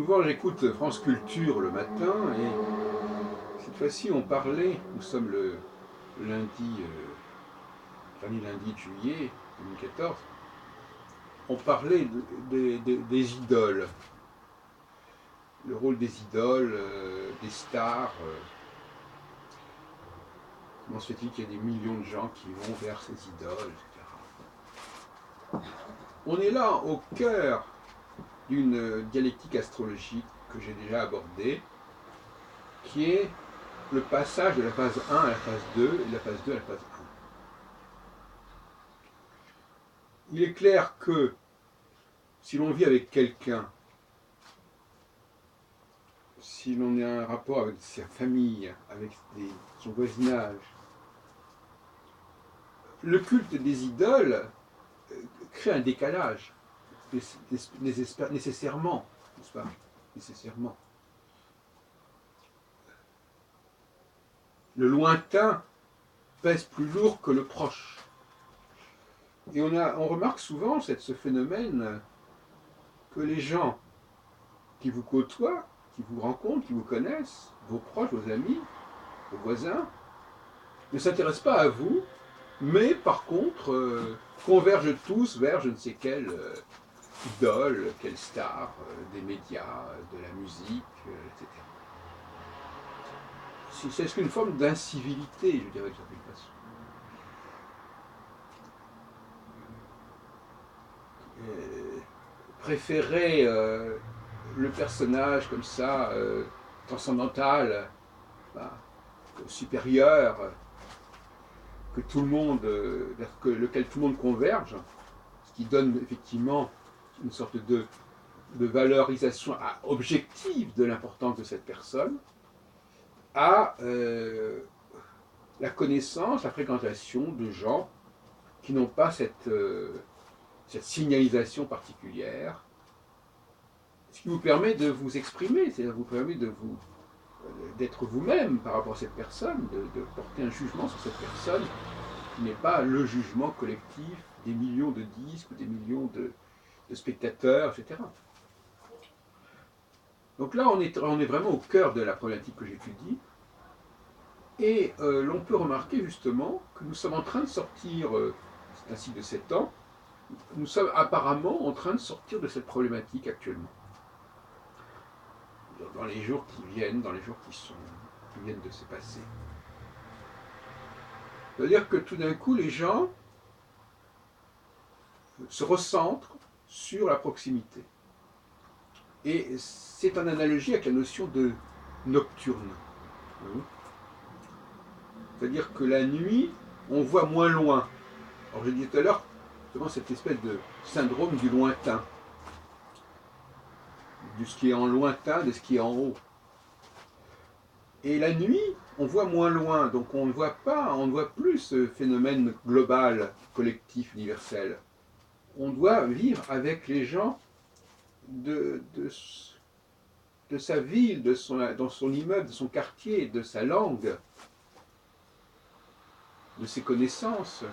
Souvent j'écoute France Culture le matin et cette fois-ci on parlait, nous sommes le lundi, dernier lundi de juillet 2014, on parlait des idoles, le rôle des idoles, des stars. Comment se fait-il qu'il y a des millions de gens qui vont vers ces idoles, etc. On est là au cœur d'une dialectique astrologique que j'ai déjà abordée, qui est le passage de la phase 1 à la phase 2 et de la phase 2 à la phase 1. Il est clair que si l'on vit avec quelqu'un, si l'on a un rapport avec sa famille, avec son voisinage, le culte des idoles crée un décalage, nécessairement, n'est-ce pas? Nécessairement. Le lointain pèse plus lourd que le proche. Et on remarque souvent ce phénomène que les gens qui vous côtoient, qui vous rencontrent, qui vous connaissent, vos proches, vos amis, vos voisins, ne s'intéressent pas à vous, mais par contre convergent tous vers je ne sais quelle idole, quelle star, des médias, de la musique, etc. C'est une forme d'incivilité, je dirais de certaine façon. Préférer le personnage comme ça, transcendantal, bah, supérieur, que tout le monde, vers lequel tout le monde converge, ce qui donne effectivement une sorte de valorisation objective de l'importance de cette personne, à la connaissance, la fréquentation de gens qui n'ont pas cette signalisation particulière, ce qui vous permet de vous exprimer, c'est-à-dire vous permet d'être vous-même par rapport à cette personne, de porter un jugement sur cette personne qui n'est pas le jugement collectif des millions de disques ou des millions de spectateurs, etc. Donc là, on est vraiment au cœur de la problématique que j'étudie, et l'on peut remarquer justement que nous sommes en train de sortir, c'est un cycle de 7 ans, nous sommes apparemment en train de sortir de cette problématique actuellement. Dans les jours qui viennent, dans les jours qui viennent de se passer. C'est-à-dire que tout d'un coup, les gens se recentrent sur la proximité. Et c'est en analogie avec la notion de nocturne. C'est-à-dire que la nuit, on voit moins loin. Alors je disais tout à l'heure, justement, cette espèce de syndrome du lointain. De ce qui est en lointain, de ce qui est en haut. Et la nuit, on voit moins loin, donc on ne voit plus ce phénomène global, collectif, universel. On doit vivre avec les gens de sa ville, dans son immeuble, de son quartier, de sa langue, de ses connaissances.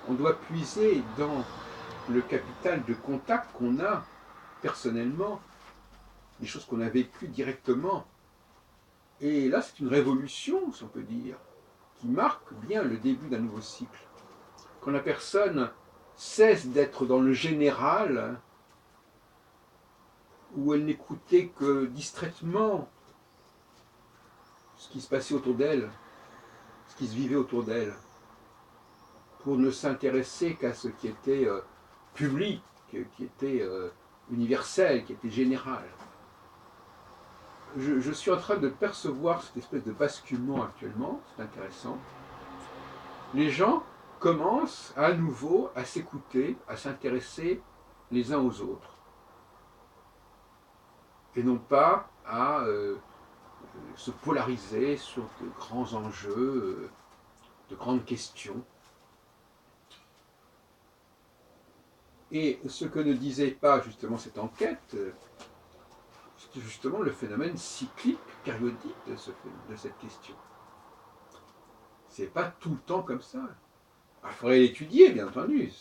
On doit puiser dans le capital de contact qu'on a personnellement, des choses qu'on a vécues directement. Et là, c'est une révolution, si on peut dire, qui marque bien le début d'un nouveau cycle. Quand la personne cesse d'être dans le général, où elle n'écoutait que distraitement ce qui se passait autour d'elle, ce qui se vivait autour d'elle, pour ne s'intéresser qu'à ce qui était public, qui était universel, qui était général. Je suis en train de percevoir cette espèce de basculement actuellement, c'est intéressant. Les gens commencent à nouveau à s'écouter, à s'intéresser les uns aux autres. Et non pas à se polariser sur de grands enjeux, de grandes questions. Et ce que ne disait pas justement cette enquête, c'est justement le phénomène cyclique, périodique de cette question. C'est pas tout le temps comme ça. Il faudrait l'étudier, bien entendu.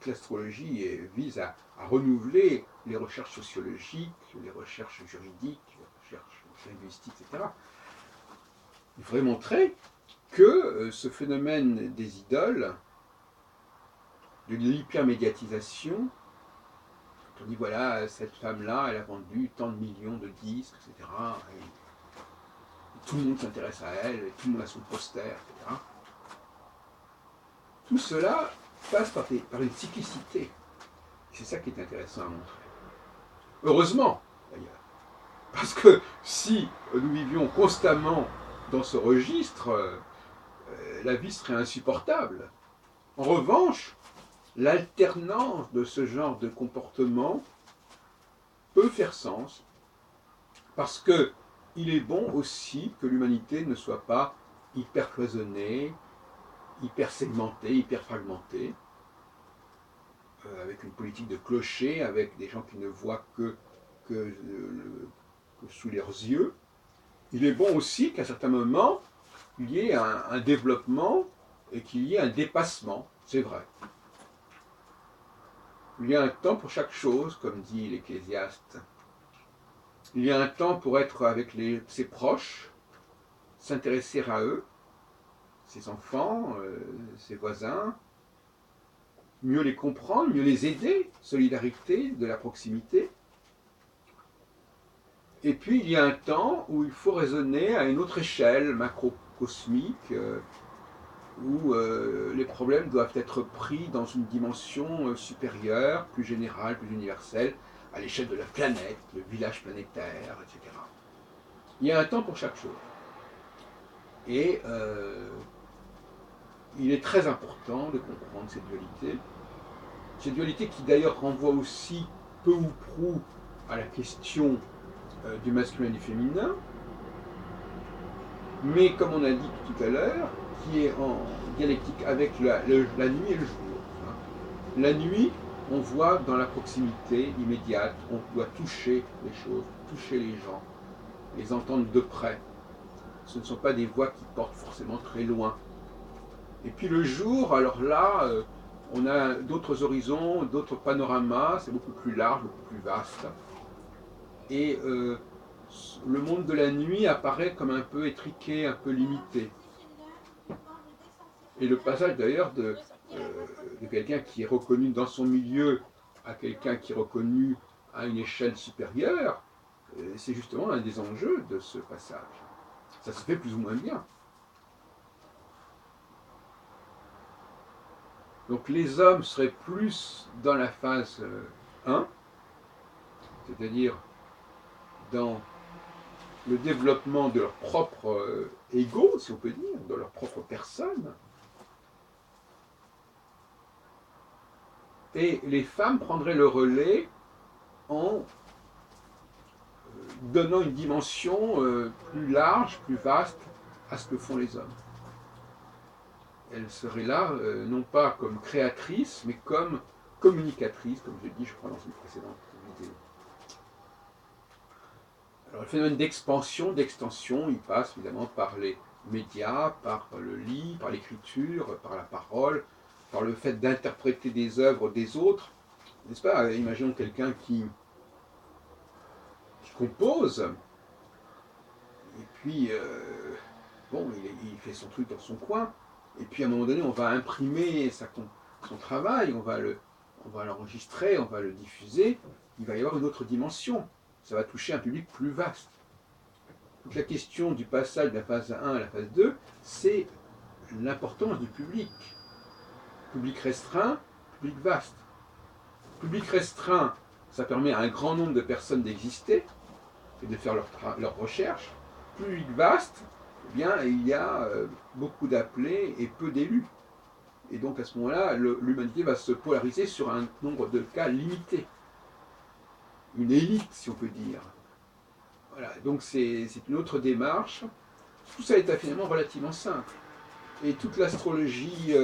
toute l'astrologie vise à renouveler les recherches sociologiques, les recherches juridiques, les recherches linguistiques, etc. Il faudrait montrer que ce phénomène des idoles, de l'hypermédiatisation, quand on dit voilà, cette femme-là, elle a vendu tant de millions de disques, etc. Et tout le monde s'intéresse à elle, et tout le monde a son poster, etc. Tout cela passe par une cyclicité. C'est ça qui est intéressant à montrer. Heureusement, d'ailleurs. Parce que si nous vivions constamment dans ce registre, la vie serait insupportable. En revanche, l'alternance de ce genre de comportement peut faire sens, parce qu'il est bon aussi que l'humanité ne soit pas hyper cloisonnée, hyper segmentée, hyper fragmentée, avec une politique de clocher, avec des gens qui ne voient que sous leurs yeux. Il est bon aussi qu'à certains moments, il y ait un développement et qu'il y ait un dépassement, c'est vrai. Il y a un temps pour chaque chose, comme dit l'Ecclésiaste. Il y a un temps pour être avec ses proches, s'intéresser à eux, ses enfants, ses voisins, mieux les comprendre, mieux les aider, solidarité, de la proximité. Et puis il y a un temps où il faut raisonner à une autre échelle, macrocosmique, où les problèmes doivent être pris dans une dimension supérieure, plus générale, plus universelle, à l'échelle de la planète, le village planétaire, etc. Il y a un temps pour chaque chose. Et il est très important de comprendre cette dualité qui d'ailleurs renvoie aussi peu ou prou à la question du masculin et du féminin, mais comme on a dit tout à l'heure, qui est en dialectique avec la nuit et le jour. La nuit, on voit dans la proximité immédiate, on doit toucher les choses, toucher les gens, les entendre de près. Ce ne sont pas des voix qui portent forcément très loin. Et puis le jour, alors là, on a d'autres horizons, d'autres panoramas, c'est beaucoup plus large, beaucoup plus vaste. Et le monde de la nuit apparaît comme un peu étriqué, un peu limité. Et le passage d'ailleurs de quelqu'un qui est reconnu dans son milieu à quelqu'un qui est reconnu à une échelle supérieure, c'est justement un des enjeux de ce passage. Ça se fait plus ou moins bien. Donc les hommes seraient plus dans la phase 1, c'est-à-dire dans le développement de leur propre ego, si on peut dire, de leur propre personne. Et les femmes prendraient le relais en donnant une dimension plus large, plus vaste à ce que font les hommes. Elles seraient là, non pas comme créatrices, mais comme communicatrices, comme je dis, je crois, dans une précédente vidéo. Alors le phénomène d'expansion, d'extension, il passe évidemment par les médias, par le livre, par l'écriture, par la parole, par le fait d'interpréter des œuvres des autres. N'est-ce pas? Imaginons quelqu'un qui compose, et puis, bon, il fait son truc dans son coin, et puis à un moment donné, on va imprimer son travail, on va l'enregistrer, on va le diffuser, il va y avoir une autre dimension. Ça va toucher un public plus vaste. Donc la question du passage de la phase 1 à la phase 2, c'est l'importance du public. Public restreint, public vaste. Public restreint, ça permet à un grand nombre de personnes d'exister et de faire leur recherche. Public vaste, eh bien, il y a beaucoup d'appelés et peu d'élus. Et donc à ce moment-là, l'humanité va se polariser sur un nombre de cas limité. Une élite, si on peut dire. Voilà, donc c'est une autre démarche. Tout ça est finalement relativement simple. Et toute l'astrologie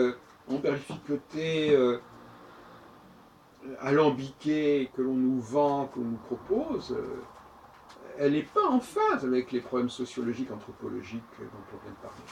emberlificotée, alambiquée que l'on nous vend, que l'on nous propose, elle n'est pas en phase avec les problèmes sociologiques, anthropologiques dont on vient de parler.